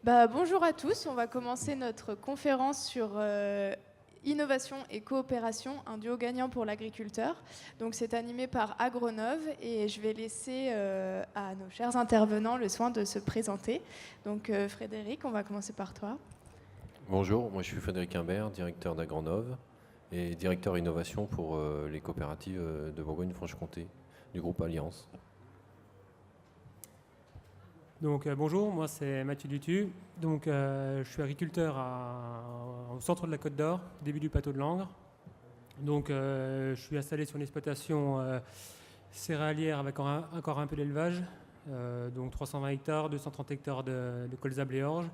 Bonjour à tous, on va commencer notre conférence sur innovation et coopération, un duo gagnant pour l'agriculteur. Donc c'est animé par Agronov et je vais laisser à nos chers intervenants le soin de se présenter. Donc Frédéric, on va commencer par toi. Bonjour, moi je suis Frédéric Imbert, directeur d'Agronov et directeur innovation pour les coopératives de Bourgogne-Franche-Comté du groupe Alliance. Donc bonjour, moi c'est Mathieu Dutu. Donc je suis agriculteur au centre de la Côte d'Or, début du plateau de Langres. Donc je suis installé sur une exploitation céréalière avec encore un peu d'élevage. Donc 320 hectares, 230 hectares de colza blé orge,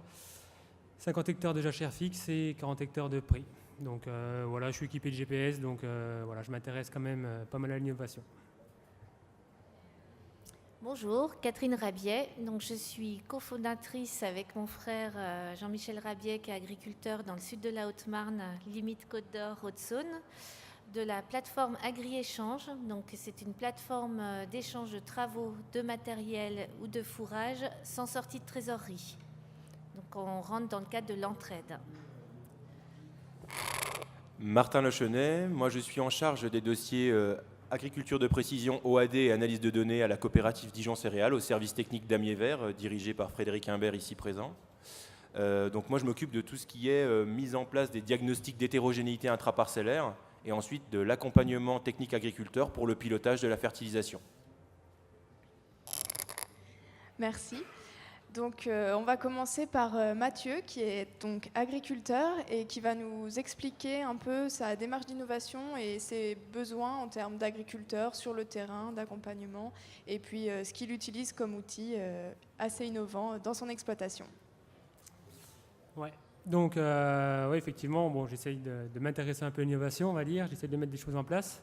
50 hectares de jachère fixe et 40 hectares de prix. Donc voilà, je suis équipé de GPS, donc voilà, je m'intéresse quand même pas mal à l'innovation. Bonjour, Catherine Rabiet. Donc, je suis cofondatrice avec mon frère Jean-Michel Rabiet, qui est agriculteur dans le sud de la Haute-Marne, limite Côte d'Or, Haute-Saône, de la plateforme Agri-Échange. Donc, c'est une plateforme d'échange de travaux, de matériel ou de fourrage sans sortie de trésorerie. Donc, on rentre dans le cadre de l'entraide. Martin Lechenet, moi je suis en charge des dossiers agriculture de précision, OAD et analyse de données à la coopérative Dijon Céréales, au service technique d'Amier Vert, dirigé par Frédéric Imbert, ici présent. Donc moi je m'occupe de tout ce qui est mise en place des diagnostics d'hétérogénéité intraparcellaire et ensuite de l'accompagnement technique agriculteur pour le pilotage de la fertilisation. Merci. Donc on va commencer par Mathieu, qui est donc agriculteur et qui va nous expliquer un peu sa démarche d'innovation et ses besoins en termes d'agriculteur sur le terrain, d'accompagnement, et puis ce qu'il utilise comme outil assez innovant dans son exploitation. Ouais. Donc, ouais, effectivement, bon, j'essaye de m'intéresser un peu à l'innovation, on va dire. J'essaie de mettre des choses en place.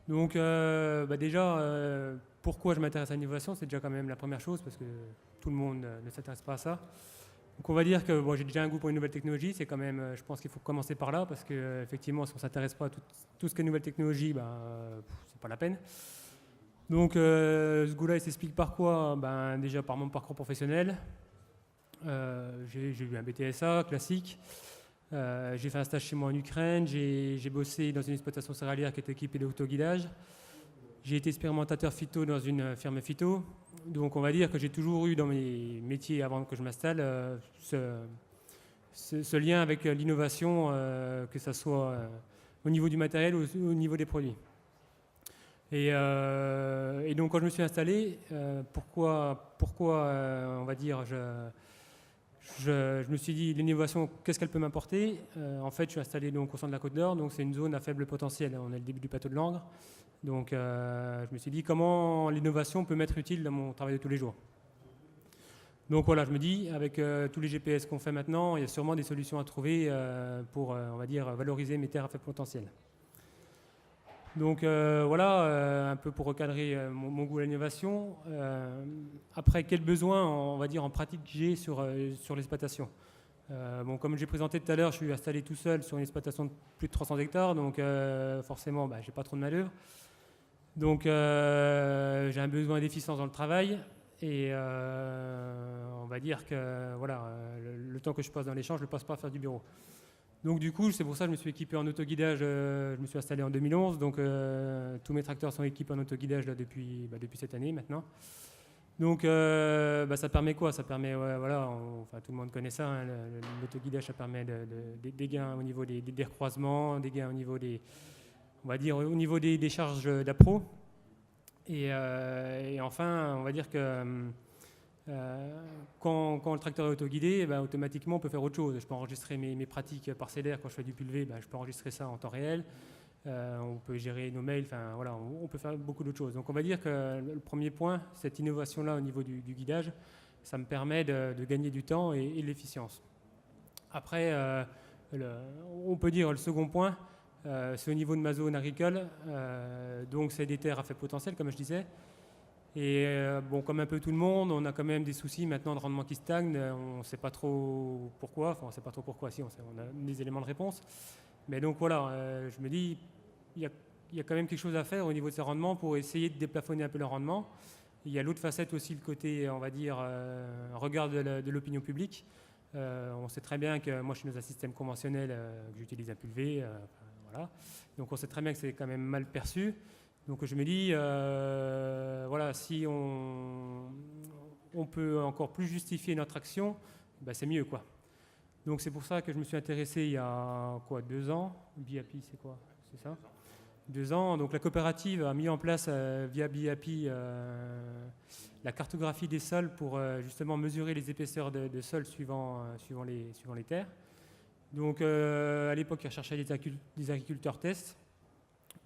Donc, déjà, pourquoi je m'intéresse à l'innovation, c'est déjà quand même la première chose, parce que tout le monde ne s'intéresse pas à ça. Donc, on va dire que bon, j'ai déjà un goût pour les nouvelles technologies. C'est quand même, je pense qu'il faut commencer par là, parce que effectivement, si on ne s'intéresse pas à tout ce qui est nouvelles technologies, c'est pas la peine. Donc, ce goût-là, il s'explique par quoi? Déjà par mon parcours professionnel. J'ai eu un BTSA classique. J'ai fait un stage chez moi en Ukraine. J'ai bossé dans une exploitation céréalière qui était équipée d'autoguidage. J'ai été expérimentateur phyto dans une ferme phyto. Donc on va dire que j'ai toujours eu dans mes métiers avant que je m'installe ce lien avec l'innovation, que ce soit au niveau du matériel ou au niveau des produits. Et donc quand je me suis installé, pourquoi on va dire, je me suis dit, l'innovation, qu'est-ce qu'elle peut m'apporter? En fait, je suis installé donc, au centre de la Côte d'Or, donc c'est une zone à faible potentiel. On est le début du plateau de Langres. Donc je me suis dit, comment l'innovation peut m'être utile dans mon travail de tous les jours? Donc voilà, je me dis, avec tous les GPS qu'on fait maintenant, il y a sûrement des solutions à trouver pour, on va dire, valoriser mes terres à faible potentiel. Donc voilà, un peu pour recadrer mon goût à l'innovation. Après, quels besoins, on va dire, en pratique j'ai sur l'exploitation? Comme j'ai présenté tout à l'heure, je suis installé tout seul sur une exploitation de plus de 300 hectares, donc forcément, je n'ai pas trop de main-d'œuvre. Donc j'ai un besoin d'efficience dans le travail et on va dire que voilà, le temps que je passe dans l'échange, je ne le passe pas à faire du bureau. Donc du coup, c'est pour ça que je me suis équipé en autoguidage, je me suis installé en 2011, donc tous mes tracteurs sont équipés en autoguidage là, depuis cette année maintenant. Donc ça permet quoi? Ça permet, voilà, tout le monde connaît ça, hein, l'autoguidage, ça permet des gains au niveau des recroisements, des gains au niveau on va dire, au niveau des charges d'appro. Et enfin, on va dire que quand le tracteur est autoguidé, automatiquement on peut faire autre chose. Je peux enregistrer mes pratiques parcellaires quand je fais du pulvé, je peux enregistrer ça en temps réel. On peut gérer nos mails, voilà, on peut faire beaucoup d'autres choses. Donc on va dire que le premier point, cette innovation-là au niveau du guidage, ça me permet de gagner du temps et de l'efficience. Après, on peut dire le second point, c'est au niveau de ma zone agricole, donc c'est des terres à faible potentiel, comme je disais. Et comme un peu tout le monde, on a quand même des soucis maintenant de rendement qui stagnent. On ne sait pas trop pourquoi. Enfin, on ne sait pas trop pourquoi. Si, on a des éléments de réponse. Mais donc voilà, je me dis, il y a quand même quelque chose à faire au niveau de ces rendements pour essayer de déplafonner un peu le rendement. Il y a l'autre facette aussi, le côté, on va dire, regard de l'opinion publique. On sait très bien que moi, je suis dans un système conventionnel, que j'utilise un pulvé, voilà. Donc on sait très bien que c'est quand même mal perçu. Donc je me dis, voilà, si on peut encore plus justifier notre action, ben, c'est mieux, quoi. Donc c'est pour ça que je me suis intéressé il y a 2 ans. BIAPI, c'est quoi? C'est ça? 2 ans. Donc la coopérative a mis en place via BIAPI la cartographie des sols pour justement mesurer les épaisseurs de sol suivant les terres. Donc à l'époque, ils recherchaient des agriculteurs tests.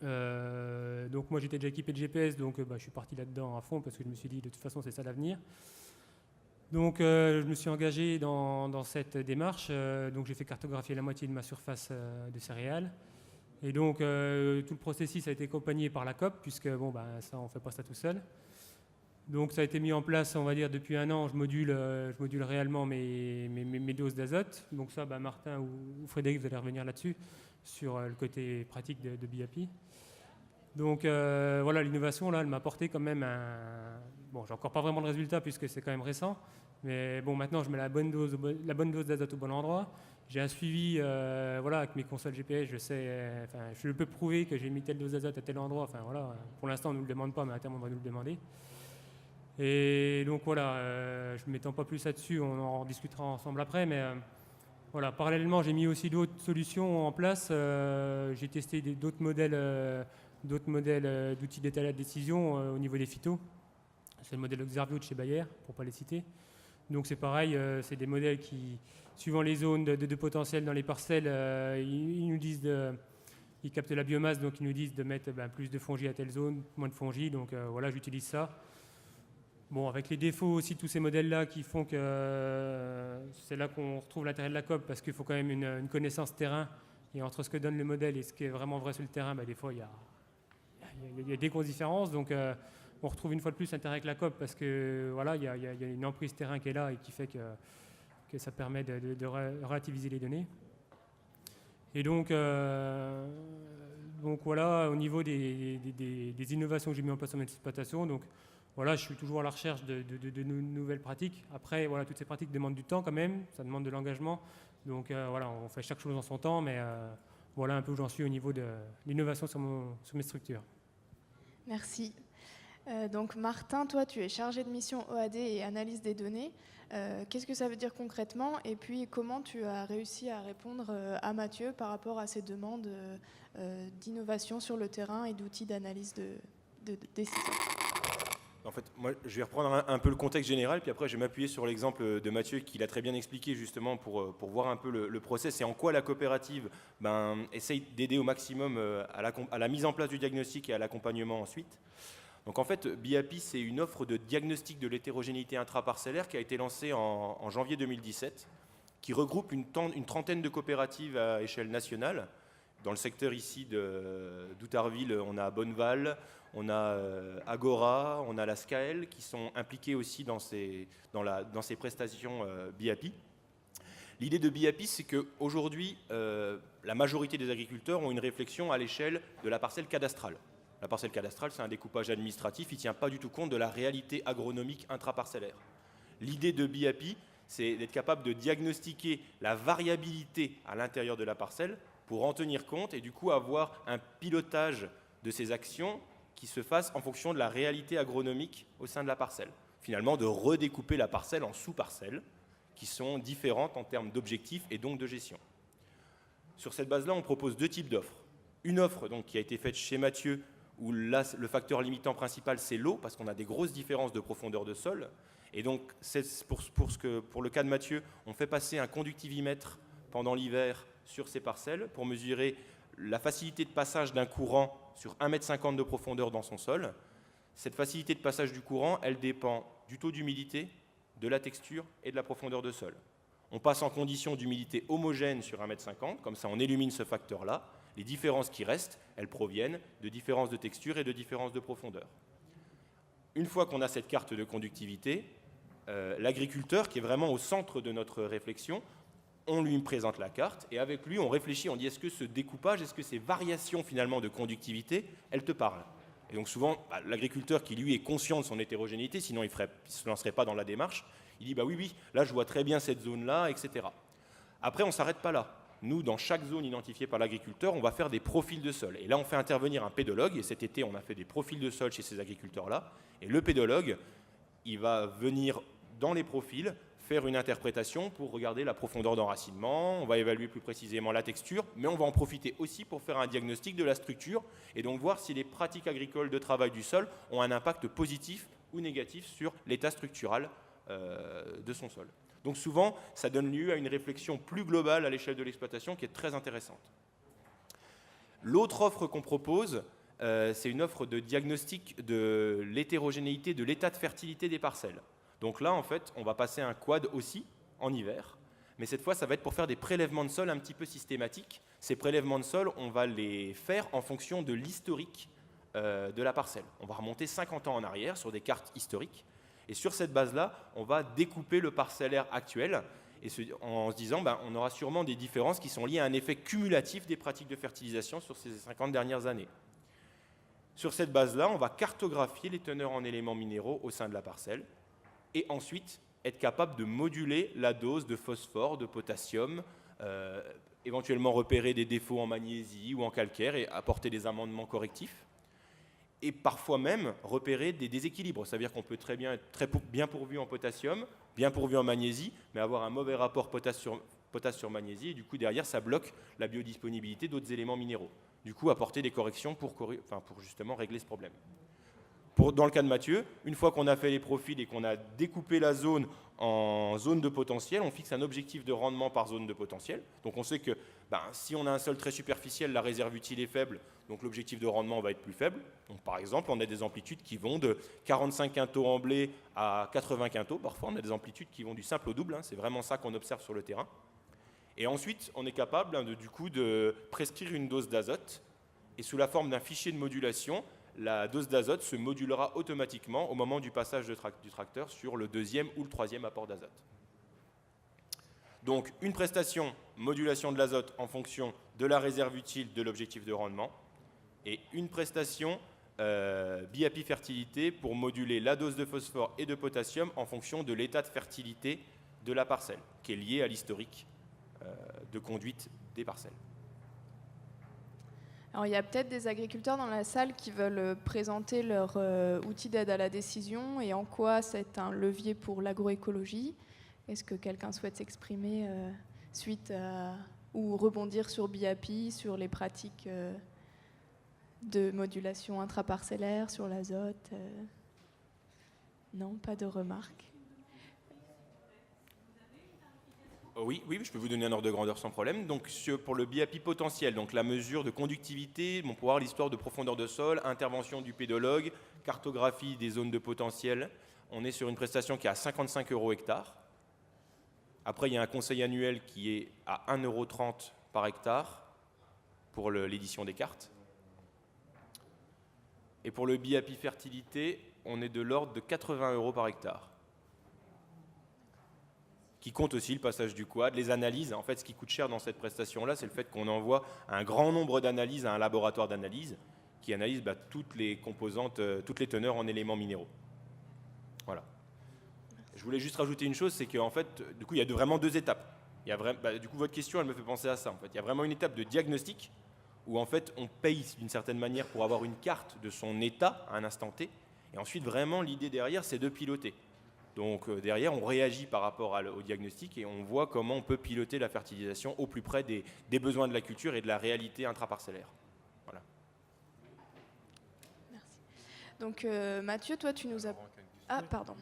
Donc moi j'étais déjà équipé de GPS, donc je suis parti là-dedans à fond parce que je me suis dit de toute façon c'est ça l'avenir. Donc je me suis engagé dans cette démarche, donc j'ai fait cartographier la moitié de ma surface de céréales. Et donc tout le processus a été accompagné par la COP, puisque ça on ne fait pas ça tout seul. Donc ça a été mis en place, on va dire, depuis 1 an, je module réellement mes doses d'azote. Donc ça, Martin ou Frédéric, vous allez revenir là-dessus, sur le côté pratique de BIAPI. Donc voilà, l'innovation, là, elle m'a apporté quand même Bon, j'ai encore pas vraiment le résultat, puisque c'est quand même récent. Mais bon, maintenant, je mets la bonne dose d'azote au bon endroit. J'ai un suivi, voilà, avec mes consoles GPS, je sais, je peux prouver que j'ai mis telle dose d'azote à tel endroit. Enfin voilà, pour l'instant, on ne nous le demande pas, mais à terme, on va nous le demander. Et donc voilà, je ne m'étends pas plus là-dessus, on en discutera ensemble après, mais voilà, parallèlement, j'ai mis aussi d'autres solutions en place. J'ai testé d'autres modèles d'outils d'état de décision au niveau des phytos. C'est le modèle Observio de chez Bayer, pour ne pas les citer. Donc c'est pareil, c'est des modèles qui, suivant les zones de potentiel dans les parcelles, ils nous disent ils captent la biomasse, donc ils nous disent de mettre plus de fongies à telle zone, moins de fongies, donc voilà, j'utilise ça. Bon, avec les défauts aussi de tous ces modèles-là qui font que c'est là qu'on retrouve l'intérêt de la COP, parce qu'il faut quand même une connaissance terrain, et entre ce que donne le modèle et ce qui est vraiment vrai sur le terrain, des fois il y a des grosses différences, donc on retrouve une fois de plus l'intérêt avec la COP, parce que voilà, il y a une emprise terrain qui est là et qui fait que ça permet de relativiser les données. Et donc voilà, au niveau des innovations que j'ai mis en place en exploitation, donc voilà, je suis toujours à la recherche de nouvelles pratiques. Après, voilà, toutes ces pratiques demandent du temps quand même, ça demande de l'engagement. Donc voilà, on fait chaque chose en son temps, mais voilà un peu où j'en suis au niveau de l'innovation sur mes structures. Merci. Donc Martin, toi, tu es chargé de mission OAD et analyse des données. Qu'est-ce que ça veut dire concrètement? Et puis, comment tu as réussi à répondre à Mathieu par rapport à ces demandes d'innovation sur le terrain et d'outils d'analyse de décision? En fait, moi, je vais reprendre un peu le contexte général, puis après, je vais m'appuyer sur l'exemple de Mathieu, qui l'a très bien expliqué, justement, pour voir un peu le process et en quoi la coopérative essaye d'aider au maximum à la mise en place du diagnostic et à l'accompagnement ensuite. Donc, en fait, BIAPI, c'est une offre de diagnostic de l'hétérogénéité intraparcellaire qui a été lancée en janvier 2017, qui regroupe une trentaine de coopératives à échelle nationale. Dans le secteur ici d'Outarville, on a Bonneval, on a Agora, on a la SCAEL qui sont impliqués aussi dans ces prestations BIAPI. L'idée de BIAPI, c'est qu'aujourd'hui, la majorité des agriculteurs ont une réflexion à l'échelle de la parcelle cadastrale. La parcelle cadastrale, c'est un découpage administratif, il ne tient pas du tout compte de la réalité agronomique intraparcellaire. L'idée de BIAPI, c'est d'être capable de diagnostiquer la variabilité à l'intérieur de la parcelle pour en tenir compte et du coup avoir un pilotage de ces actions qui se fasse en fonction de la réalité agronomique au sein de la parcelle. Finalement, de redécouper la parcelle en sous-parcelles qui sont différentes en termes d'objectifs et donc de gestion. Sur cette base-là, on propose 2 types d'offres. Une offre donc, qui a été faite chez Mathieu, où là, le facteur limitant principal, c'est l'eau, parce qu'on a des grosses différences de profondeur de sol. Et donc, pour le cas de Mathieu, on fait passer un conductivimètre pendant l'hiver sur ces parcelles pour mesurer la facilité de passage d'un courant sur 1,50 m de profondeur dans son sol. Cette facilité de passage du courant, elle dépend du taux d'humidité, de la texture et de la profondeur de sol. On passe en conditions d'humidité homogène sur 1,50 m, comme ça on élimine ce facteur-là. Les différences qui restent, elles proviennent de différences de texture et de différences de profondeur. Une fois qu'on a cette carte de conductivité, l'agriculteur, qui est vraiment au centre de notre réflexion, on lui présente la carte et avec lui, on réfléchit, on dit est-ce que ce découpage, est-ce que ces variations finalement de conductivité, elles te parlent? Et donc souvent, l'agriculteur qui lui est conscient de son hétérogénéité, sinon il ne se lancerait pas dans la démarche, il dit oui, là je vois très bien cette zone-là, etc. Après, on ne s'arrête pas là. Nous, dans chaque zone identifiée par l'agriculteur, on va faire des profils de sol. Et là, on fait intervenir un pédologue, et cet été, on a fait des profils de sol chez ces agriculteurs-là. Et le pédologue, il va venir dans les profils, faire une interprétation pour regarder la profondeur d'enracinement, on va évaluer plus précisément la texture, mais on va en profiter aussi pour faire un diagnostic de la structure et donc voir si les pratiques agricoles de travail du sol ont un impact positif ou négatif sur l'état structural de son sol. Donc souvent, ça donne lieu à une réflexion plus globale à l'échelle de l'exploitation qui est très intéressante. L'autre offre qu'on propose, c'est une offre de diagnostic de l'hétérogénéité, de l'état de fertilité des parcelles. Donc là, en fait, on va passer un quad aussi en hiver, mais cette fois, ça va être pour faire des prélèvements de sol un petit peu systématiques. Ces prélèvements de sol, on va les faire en fonction de l'historique de la parcelle. On va remonter 50 ans en arrière sur des cartes historiques. Et sur cette base-là, on va découper le parcellaire actuel en se disant on aura sûrement des différences qui sont liées à un effet cumulatif des pratiques de fertilisation sur ces 50 dernières années. Sur cette base-là, on va cartographier les teneurs en éléments minéraux au sein de la parcelle et ensuite être capable de moduler la dose de phosphore, de potassium, éventuellement repérer des défauts en magnésie ou en calcaire et apporter des amendements correctifs. Et parfois même repérer des déséquilibres. C'est-à-dire qu'on peut très bien être bien pourvu en potassium, bien pourvu en magnésie, mais avoir un mauvais rapport potasse sur magnésie, et du coup derrière ça bloque la biodisponibilité d'autres éléments minéraux. Du coup apporter des corrections pour justement régler ce problème. Dans le cas de Mathieu, une fois qu'on a fait les profils et qu'on a découpé la zone en zone de potentiel, on fixe un objectif de rendement par zone de potentiel. Donc on sait que si on a un sol très superficiel, la réserve utile est faible, donc l'objectif de rendement va être plus faible. Donc par exemple, on a des amplitudes qui vont de 45 quintaux en blé à 80 quintaux. Parfois, on a des amplitudes qui vont du simple au double. C'est vraiment ça qu'on observe sur le terrain. Et ensuite, on est capable de prescrire une dose d'azote. Et sous la forme d'un fichier de modulation, la dose d'azote se modulera automatiquement au moment du passage du tracteur sur le deuxième ou le troisième apport d'azote. Donc une prestation, modulation de l'azote en fonction de la réserve utile de l'objectif de rendement, et une prestation BIAPI fertilité pour moduler la dose de phosphore et de potassium en fonction de l'état de fertilité de la parcelle, qui est lié à l'historique de conduite des parcelles. Alors, il y a peut-être des agriculteurs dans la salle qui veulent présenter leur outil d'aide à la décision et en quoi c'est un levier pour l'agroécologie. Est-ce que quelqu'un souhaite s'exprimer suite à, ou rebondir sur BIAPI, sur les pratiques de modulation intraparcellaire, sur l'azote Non, pas de remarques. Oui, je peux vous donner un ordre de grandeur sans problème. Donc, pour le BIAPI potentiel, donc la mesure de conductivité, pour voir l'histoire de profondeur de sol, intervention du pédologue, cartographie des zones de potentiel, on est sur une prestation qui est à 55 € hectare. Après, il y a un conseil annuel qui est à 1,30 € par hectare pour l'édition des cartes. Et pour le BIAPI fertilité, on est de l'ordre de 80 € par hectare. Qui compte aussi le passage du quad, les analyses. En fait, ce qui coûte cher dans cette prestation-là, c'est le fait qu'on envoie un grand nombre d'analyses à un laboratoire d'analyse qui analyse toutes les composantes, toutes les teneurs en éléments minéraux. Voilà. Je voulais juste rajouter une chose, c'est qu'en fait, du coup, il y a vraiment deux étapes. Du coup, votre question, elle me fait penser à ça. En fait, il y a vraiment une étape de diagnostic où en fait, on paye d'une certaine manière pour avoir une carte de son état à un instant T. Et ensuite, vraiment, l'idée derrière, c'est de piloter. Donc derrière, on réagit par rapport au diagnostic et on voit comment on peut piloter la fertilisation au plus près des besoins de la culture et de la réalité intraparcellaire. Voilà. Merci. Donc Mathieu, toi, tu nous as... Ah, pardon.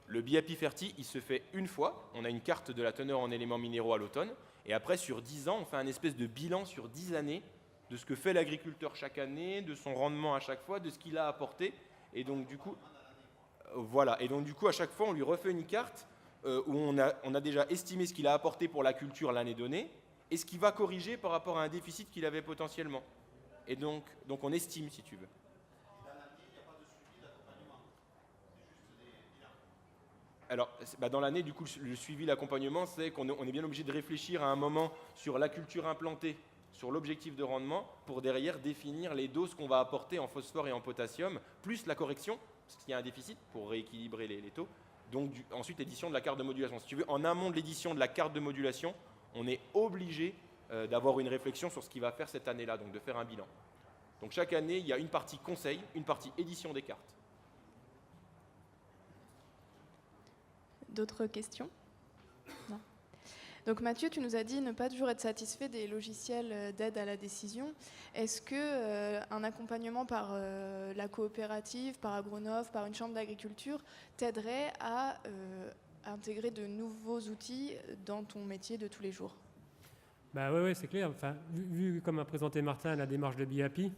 Le BIAPI Ferti, il se fait une fois. On a une carte de la teneur en éléments minéraux à l'automne. Et après, sur 10 ans, on fait un espèce de bilan sur 10 années de ce que fait l'agriculteur chaque année, de son rendement à chaque fois, de ce qu'il a apporté. Et donc, du coup, voilà. Et donc, du coup, à chaque fois, on lui refait une carte où on a déjà estimé ce qu'il a apporté pour la culture l'année donnée et ce qu'il va corriger par rapport à un déficit qu'il avait potentiellement. Et donc on estime, si tu veux. Alors, dans l'année, du coup, le suivi, l'accompagnement, c'est qu'on est bien obligé de réfléchir à un moment sur la culture implantée sur l'objectif de rendement pour derrière définir les doses qu'on va apporter en phosphore et en potassium, plus la correction, parce qu'il y a un déficit pour rééquilibrer les taux. Donc ensuite, l'édition de la carte de modulation. Si tu veux, en amont de l'édition de la carte de modulation, on est obligé d'avoir une réflexion sur ce qu'il va faire cette année-là, donc de faire un bilan. Donc chaque année, il y a une partie conseil, une partie édition des cartes. D'autres questions? Non. Donc Mathieu, tu nous as dit ne pas toujours être satisfait des logiciels d'aide à la décision. Est-ce que un accompagnement par la coopérative, par Agronov, par une chambre d'agriculture t'aiderait à intégrer de nouveaux outils dans ton métier de tous les jours? Bah ouais, c'est clair. Enfin, vu comme a présenté Martin la démarche de BIAPI,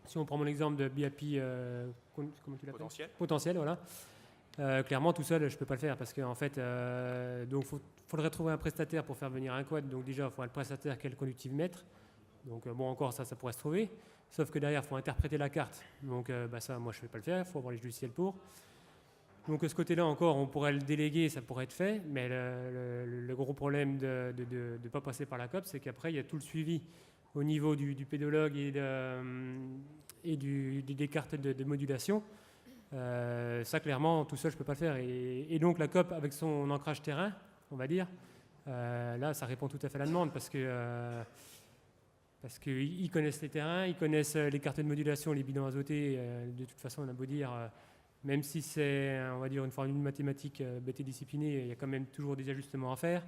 si on prend mon exemple de BIAPI comment tu l'appelles ? Potentiel, voilà. Clairement, tout seul, je ne peux pas le faire parce qu'en fait, donc faudrait trouver un prestataire pour faire venir un quad. Donc déjà, il faudrait le prestataire qui est le conductivmètre. Donc bon, encore ça pourrait se trouver. Sauf que derrière, il faut interpréter la carte. Donc ça, moi, je ne vais pas le faire. Il faut avoir les logiciels pour. Donc de ce côté-là encore, on pourrait le déléguer, ça pourrait être fait. Mais le gros problème de ne pas passer par la COP, c'est qu'après, il y a tout le suivi au niveau du pédologue et des cartes de modulation. Ça, clairement, tout seul, je ne peux pas le faire. Et donc, la COP, avec son ancrage terrain, on va dire, là, ça répond tout à fait à la demande parce qu'ils connaissent les terrains, ils connaissent les cartes de modulation, les bidons azotés. De toute façon, on a beau dire, même si c'est, on va dire, une formule mathématique bêtée disciplinée, il y a quand même toujours des ajustements à faire.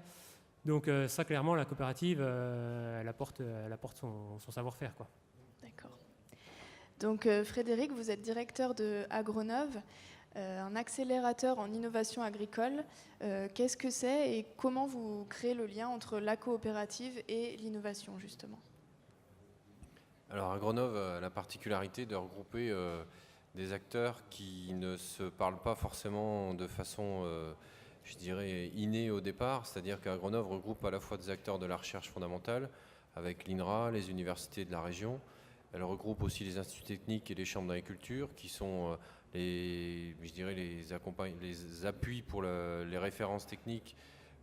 Donc, ça, clairement, la coopérative, elle apporte son savoir-faire, quoi. D'accord. Donc Frédéric, vous êtes directeur de Agronov, un accélérateur en innovation agricole. Qu'est-ce que c'est et comment vous créez le lien entre la coopérative et l'innovation, justement? Alors Agronov a la particularité de regrouper des acteurs qui ne se parlent pas forcément de façon, je dirais, innée au départ. C'est-à-dire qu'Agronov regroupe à la fois des acteurs de la recherche fondamentale, avec l'INRA, les universités de la région. Elle regroupe aussi les instituts techniques et les chambres d'agriculture qui sont les appuis pour les références techniques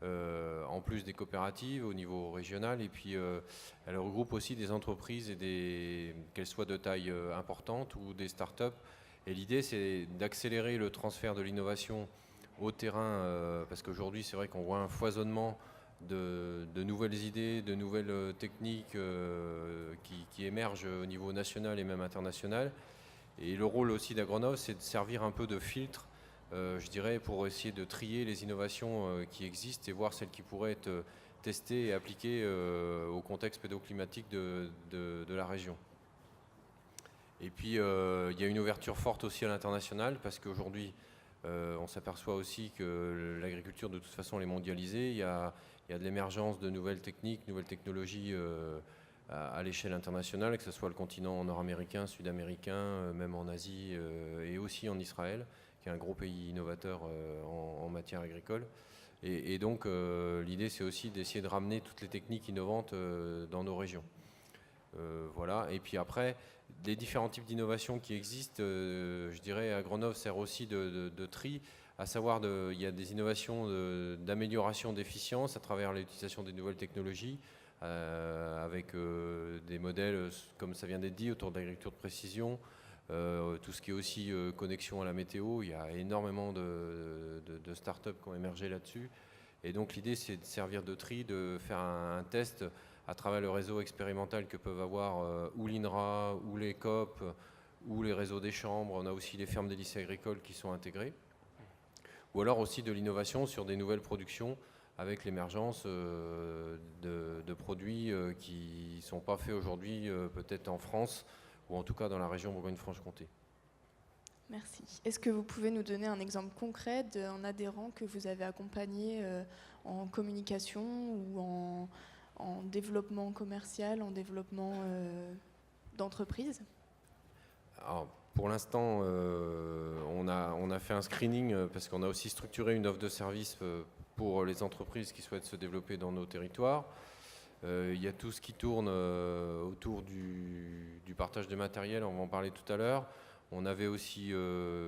en plus des coopératives au niveau régional. Et puis elle regroupe aussi des entreprises, qu'elles soient de taille importante ou des start-up. Et l'idée, c'est d'accélérer le transfert de l'innovation au terrain parce qu'aujourd'hui, c'est vrai qu'on voit un foisonnement de nouvelles idées, de nouvelles techniques qui émergent au niveau national et même international. Et le rôle aussi d'Agronov, c'est de servir un peu de filtre, je dirais, pour essayer de trier les innovations qui existent et voir celles qui pourraient être testées et appliquées au contexte pédoclimatique de la région. Et puis, il y a une ouverture forte aussi à l'international parce qu'aujourd'hui, on s'aperçoit aussi que l'agriculture, de toute façon, elle est mondialisée. Il y a de l'émergence de nouvelles techniques, nouvelles technologies à l'échelle internationale, que ce soit le continent nord-américain, sud-américain, même en Asie et aussi en Israël, qui est un gros pays innovateur en matière agricole. Et donc, l'idée, c'est aussi d'essayer de ramener toutes les techniques innovantes dans nos régions. Voilà. Et puis après, les différents types d'innovations qui existent, je dirais, Agronov sert aussi de tri, à savoir il y a des innovations d'amélioration d'efficience à travers l'utilisation des nouvelles technologies, avec des modèles, comme ça vient d'être dit, autour de l'agriculture de précision, tout ce qui est aussi connexion à la météo. Il y a énormément de start-up qui ont émergé là-dessus. Et donc l'idée, c'est de servir de tri, de faire un test à travers le réseau expérimental que peuvent avoir ou l'INRA, ou les COP, ou les réseaux des chambres. On a aussi les fermes des lycées agricoles qui sont intégrées. Ou alors aussi de l'innovation sur des nouvelles productions avec l'émergence de produits qui ne sont pas faits aujourd'hui peut-être en France ou en tout cas dans la région Bourgogne-Franche-Comté. Merci. Est-ce que vous pouvez nous donner un exemple concret d'un adhérent que vous avez accompagné en communication ou en développement commercial, en développement d'entreprise? Alors, pour l'instant, on a fait un screening parce qu'on a aussi structuré une offre de service pour les entreprises qui souhaitent se développer dans nos territoires. Il y a tout ce qui tourne autour du partage de matériel, on va en parler tout à l'heure. On avait aussi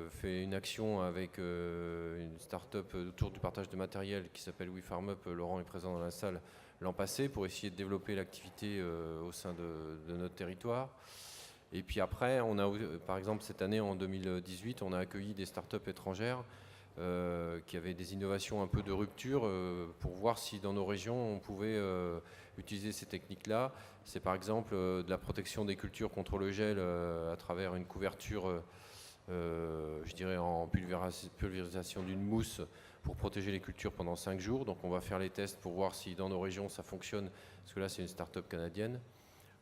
fait une action avec une start-up autour du partage de matériel qui s'appelle WeFarmUp. Laurent est présent dans la salle l'an passé pour essayer de développer l'activité au sein de notre territoire. Et puis après, on a, par exemple, cette année, en 2018, on a accueilli des startups étrangères qui avaient des innovations un peu de rupture pour voir si dans nos régions, on pouvait utiliser ces techniques-là. C'est par exemple de la protection des cultures contre le gel à travers une couverture, je dirais, en pulvérisation d'une mousse pour protéger les cultures pendant 5 jours. Donc on va faire les tests pour voir si dans nos régions ça fonctionne, parce que là c'est une start-up canadienne.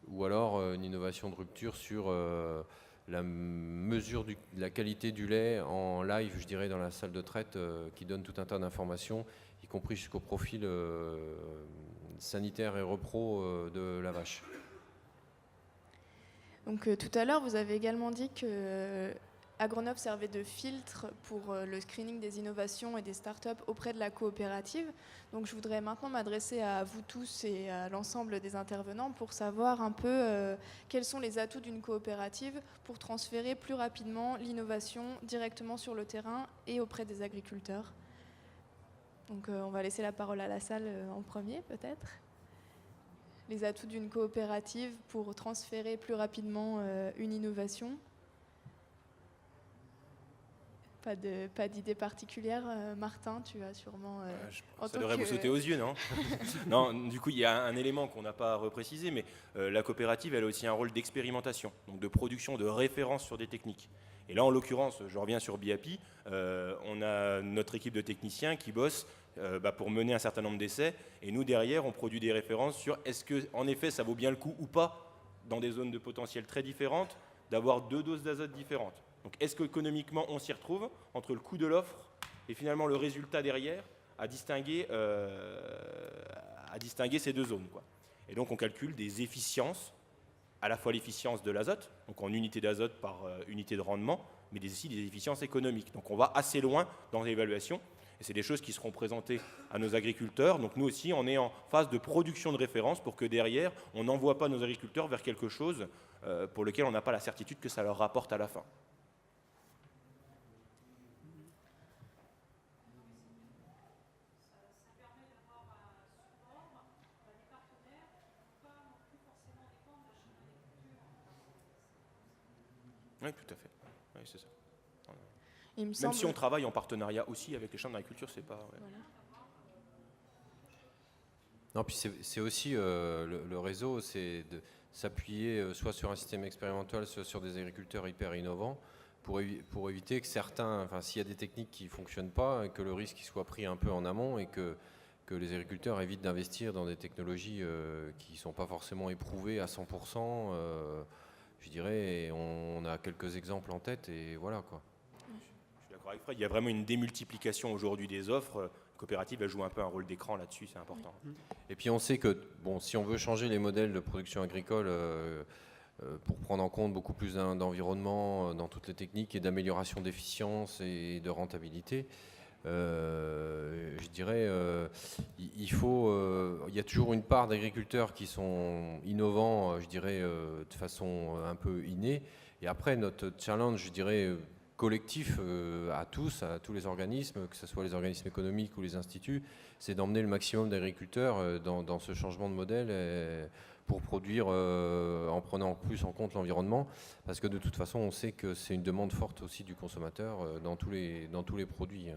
Ou alors une innovation de rupture sur la mesure de la qualité du lait en live, je dirais, dans la salle de traite, qui donne tout un tas d'informations, y compris jusqu'au profil sanitaire et repro de la vache. Donc tout à l'heure, vous avez également dit que Agronov servait de filtre pour le screening des innovations et des startups auprès de la coopérative. Donc je voudrais maintenant m'adresser à vous tous et à l'ensemble des intervenants pour savoir un peu quels sont les atouts d'une coopérative pour transférer plus rapidement l'innovation directement sur le terrain et auprès des agriculteurs. Donc on va laisser la parole à la salle en premier peut-être. Les atouts d'une coopérative pour transférer plus rapidement une innovation. Pas d'idée particulière, Martin, tu as sûrement... ça devrait vous sauter aux yeux, non? Non, du coup, il y a un élément qu'on n'a pas reprécisé, mais la coopérative, elle a aussi un rôle d'expérimentation, donc de production de références sur des techniques. Et là, en l'occurrence, je reviens sur BIAPI, on a notre équipe de techniciens qui bosse pour mener un certain nombre d'essais, et nous, derrière, on produit des références sur est-ce que, en effet, ça vaut bien le coup ou pas, dans des zones de potentiel très différentes, d'avoir 2 doses d'azote différentes. Donc est-ce qu'économiquement on s'y retrouve entre le coût de l'offre et finalement le résultat derrière à distinguer ces 2 zones, quoi. Et donc on calcule des efficiences, à la fois l'efficience de l'azote, donc en unité d'azote par unité de rendement, mais aussi des efficiences économiques. Donc on va assez loin dans l'évaluation et c'est des choses qui seront présentées à nos agriculteurs. Donc nous aussi on est en phase de production de référence pour que derrière on n'envoie pas nos agriculteurs vers quelque chose pour lequel on n'a pas la certitude que ça leur rapporte à la fin. Oui, tout à fait. Oui, c'est ça. Même si on travaille en partenariat aussi avec les chambres d'agriculture, c'est pas... Ouais. Voilà. Non, puis c'est aussi le réseau, c'est de s'appuyer soit sur un système expérimental, soit sur des agriculteurs hyper innovants, pour éviter que certains, enfin s'il y a des techniques qui ne fonctionnent pas, que le risque soit pris un peu en amont et que les agriculteurs évitent d'investir dans des technologies qui ne sont pas forcément éprouvées à 100%. Je dirais, et on a quelques exemples en tête et voilà quoi. Je suis d'accord avec Fred, il y a vraiment une démultiplication aujourd'hui des offres. La coopérative, elle joue un peu un rôle d'écran là-dessus, c'est important. Et puis on sait que bon, si on veut changer les modèles de production agricole pour prendre en compte beaucoup plus d'environnement dans toutes les techniques et d'amélioration d'efficience et de rentabilité, je dirais, il y a toujours une part d'agriculteurs qui sont innovants, je dirais, de façon un peu innée. Et après, notre challenge, je dirais, collectif à tous les organismes, que ce soit les organismes économiques ou les instituts, c'est d'emmener le maximum d'agriculteurs dans ce changement de modèle pour produire en prenant plus en compte l'environnement. Parce que de toute façon, on sait que c'est une demande forte aussi du consommateur dans tous les produits.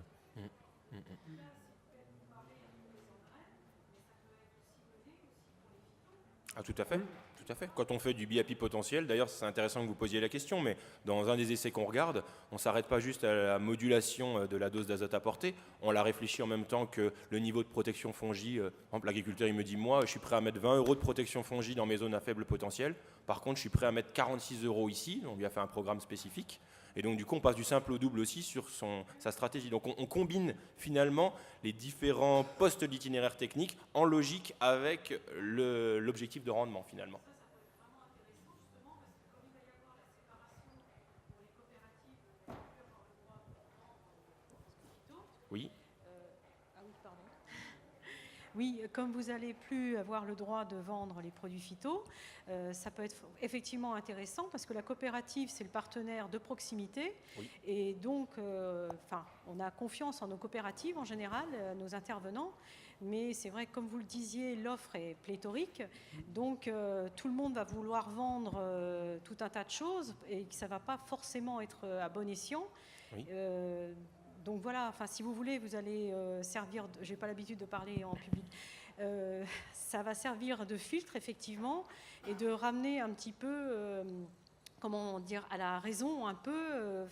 Ah, tout à fait. Tout à fait. Quand on fait du BIAPI potentiel, d'ailleurs c'est intéressant que vous posiez la question, mais dans un des essais qu'on regarde, on ne s'arrête pas juste à la modulation de la dose d'azote apportée, on la réfléchit en même temps que le niveau de protection fongie. Par exemple, l'agriculteur il me dit, moi je suis prêt à mettre 20 € de protection fongie dans mes zones à faible potentiel, par contre je suis prêt à mettre 46 € ici, on lui a fait un programme spécifique. Et donc du coup on passe du simple au double aussi sur sa stratégie. Donc on combine finalement les différents postes d'itinéraire technique en logique avec l'objectif de rendement finalement. Oui. Oui, comme vous n'allez plus avoir le droit de vendre les produits phyto, ça peut être effectivement intéressant parce que la coopérative, c'est le partenaire de proximité. Oui. Et donc, on a confiance en nos coopératives en général, nos intervenants. Mais c'est vrai que, comme vous le disiez, l'offre est pléthorique. Donc, tout le monde va vouloir vendre tout un tas de choses et que ça ne va pas forcément être à bon escient. Oui. Donc voilà, si vous voulez, vous allez servir, je n'ai pas l'habitude de parler en public, ça va servir de filtre effectivement et de ramener un petit peu, comment dire, à la raison un peu,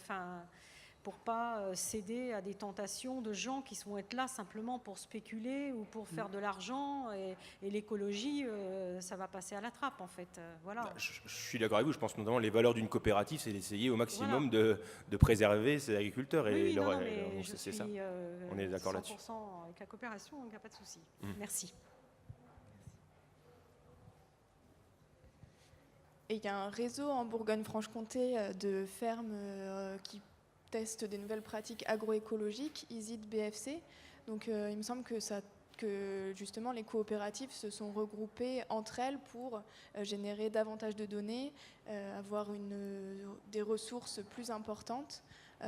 pour pas céder à des tentations de gens qui vont être là simplement pour spéculer ou pour faire de l'argent et l'écologie, ça va passer à la trappe en fait. Voilà. Bah, je suis d'accord avec vous, je pense notamment les valeurs d'une coopérative, c'est d'essayer au maximum de préserver ses agriculteurs. Oui, donc je c'est suis ça. On est d'accord là-dessus. 100% avec la coopération, donc il n'y a pas de souci. Merci. Et il y a un réseau en Bourgogne-Franche-Comté de fermes qui testent des nouvelles pratiques agroécologiques, ISIT BFC. Donc il me semble que justement les coopératives se sont regroupées entre elles pour générer davantage de données, avoir des ressources plus importantes.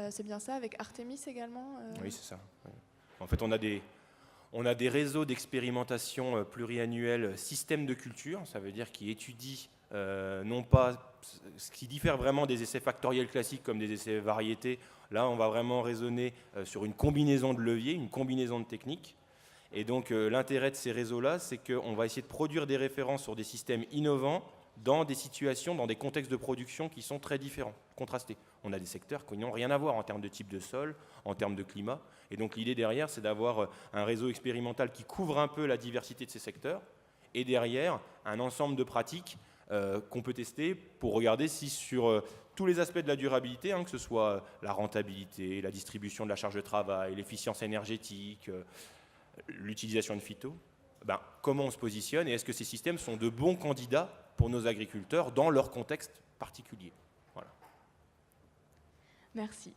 C'est bien ça, avec Artemis également Oui, c'est ça. Oui. En fait, on a des réseaux d'expérimentation pluriannuels systèmes de culture, ça veut dire qui étudient non pas ce qui diffère vraiment des essais factoriels classiques comme des essais variétés. Là, on va vraiment raisonner sur une combinaison de leviers, une combinaison de techniques. Et donc, l'intérêt de ces réseaux-là, c'est qu'on va essayer de produire des références sur des systèmes innovants dans des situations, dans des contextes de production qui sont très différents, contrastés. On a des secteurs qui n'ont rien à voir en termes de type de sol, en termes de climat. Et donc, l'idée derrière, c'est d'avoir un réseau expérimental qui couvre un peu la diversité de ces secteurs. Et derrière, un ensemble de pratiques qu'on peut tester pour regarder si sur tous les aspects de la durabilité, que ce soit la rentabilité, la distribution de la charge de travail, l'efficience énergétique, l'utilisation de phyto, comment on se positionne et est-ce que ces systèmes sont de bons candidats pour nos agriculteurs dans leur contexte particulier. Voilà. Merci.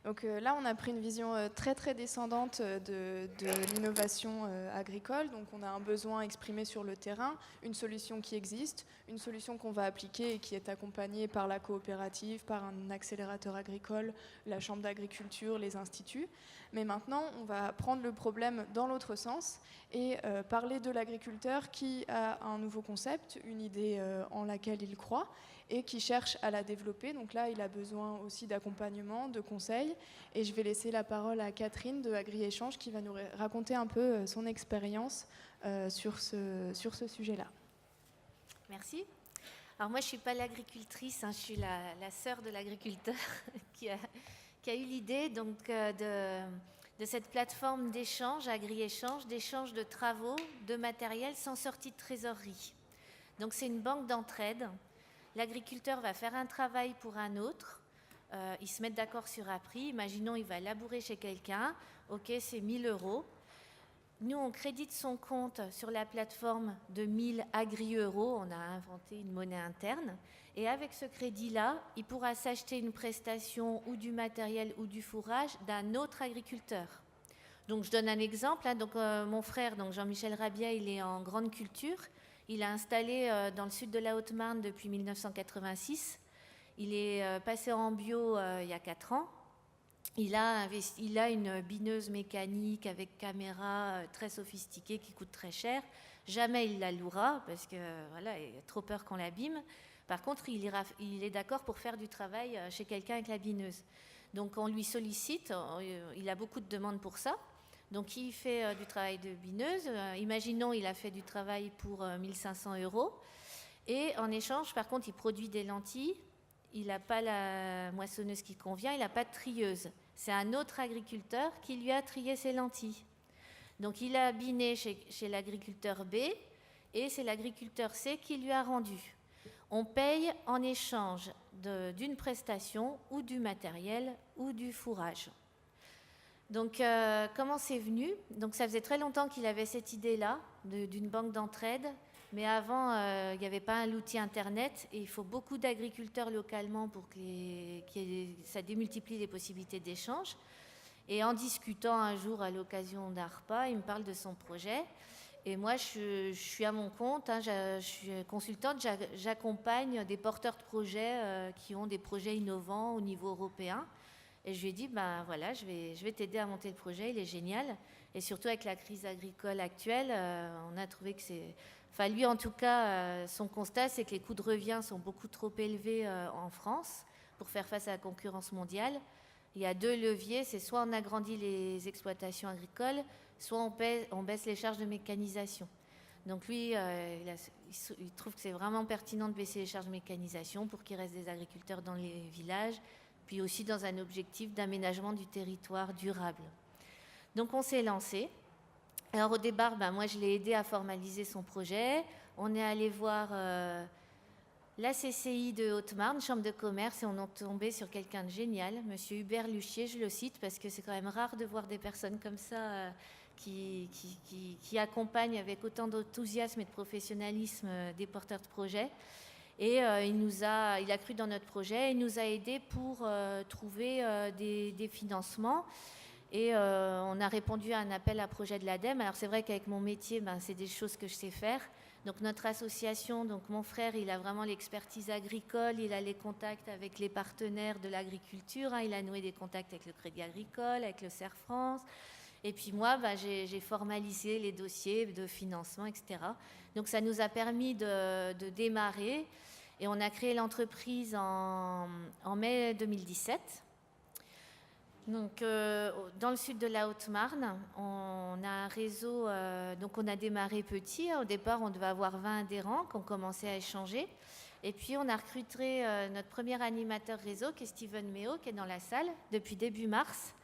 Donc là, on a pris une vision très très descendante de l'innovation agricole. Donc on a un besoin exprimé sur le terrain, une solution qui existe, une solution qu'on va appliquer et qui est accompagnée par la coopérative, par un accélérateur agricole, la chambre d'agriculture, les instituts. Mais maintenant, on va prendre le problème dans l'autre sens et parler de l'agriculteur qui a un nouveau concept, une idée en laquelle il croit et qui cherche à la développer. Donc là, il a besoin aussi d'accompagnement, de conseils. Et je vais laisser la parole à Catherine de Agri-Échange qui va nous raconter un peu son expérience sur ce sujet-là. Merci. Alors moi, je ne suis pas l'agricultrice, je suis la sœur de l'agriculteur qui a eu l'idée donc, de cette plateforme d'échange, Agri-Échange, d'échange de travaux, de matériel sans sortie de trésorerie. Donc c'est une banque d'entraide. L'agriculteur va faire un travail pour un autre, ils se mettent d'accord sur un prix, imaginons il va labourer chez quelqu'un, ok c'est 1 000 €. Nous on crédite son compte sur la plateforme de 1 000 agri-euros, on a inventé une monnaie interne, et avec ce crédit-là, il pourra s'acheter une prestation ou du matériel ou du fourrage d'un autre agriculteur. Donc je donne un exemple, mon frère donc Jean-Michel Rabiet, il est en grande culture. Il a installé dans le sud de la Haute-Marne depuis 1986. Il est passé en bio il y a 4 ans. Il a une bineuse mécanique avec caméra très sophistiquée qui coûte très cher. Jamais il la louera parce que voilà, il a trop peur qu'on l'abîme. Par contre, il est d'accord pour faire du travail chez quelqu'un avec la bineuse. Donc on lui sollicite, il a beaucoup de demandes pour ça. Donc, il fait du travail de bineuse. Imaginons, il a fait du travail pour 1 500 €. Et en échange, par contre, il produit des lentilles. Il n'a pas la moissonneuse qui convient. Il n'a pas de trieuse. C'est un autre agriculteur qui lui a trié ses lentilles. Donc, il a biné chez l'agriculteur B. Et c'est l'agriculteur C qui lui a rendu. On paye en échange d'une prestation ou du matériel ou du fourrage. Donc, comment c'est venu? Donc, ça faisait très longtemps qu'il avait cette idée-là d'une banque d'entraide, mais avant, il n'y avait pas l'outil Internet et il faut beaucoup d'agriculteurs localement pour que ça démultiplie les possibilités d'échange. Et en discutant un jour à l'occasion d'un repas, il me parle de son projet Et moi, je suis à mon compte, hein, je suis consultante, j'accompagne des porteurs de projets qui ont des projets innovants au niveau européen. Et je lui ai dit, ben voilà, je vais t'aider à monter le projet, il est génial. Et surtout avec la crise agricole actuelle, on a trouvé que c'est... Enfin, lui, en tout cas, son constat, c'est que les coûts de revient sont beaucoup trop élevés en France pour faire face à la concurrence mondiale. Il y a 2 leviers, c'est soit on agrandit les exploitations agricoles, soit on baisse les charges de mécanisation. Donc lui, il trouve que c'est vraiment pertinent de baisser les charges de mécanisation pour qu'il reste des agriculteurs dans les villages, puis aussi dans un objectif d'aménagement du territoire durable. Donc on s'est lancé. Alors au départ, moi je l'ai aidé à formaliser son projet. On est allé voir la CCI de Haute-Marne, Chambre de commerce, et on est tombé sur quelqu'un de génial, monsieur Hubert Luchier, je le cite parce que c'est quand même rare de voir des personnes comme ça qui accompagnent avec autant d'enthousiasme et de professionnalisme des porteurs de projets. Et il a cru dans notre projet, il nous a aidés pour trouver des financements. Et on a répondu à un appel à projet de l'ADEME. Alors c'est vrai qu'avec mon métier, c'est des choses que je sais faire. Donc notre association, donc mon frère, il a vraiment l'expertise agricole, il a les contacts avec les partenaires de l'agriculture, hein, il a noué des contacts avec le Crédit Agricole, avec le CERF France. Et puis moi, j'ai formalisé les dossiers de financement, etc. Donc ça nous a permis de démarrer. Et on a créé l'entreprise en mai 2017. Donc, dans le sud de la Haute-Marne, on a un réseau, donc on a démarré petit. Au départ, on devait avoir 20 adhérents qui ont commencé à échanger. Et puis, on a recruté notre premier animateur réseau, qui est Steven Méo, qui est dans la salle depuis début mars.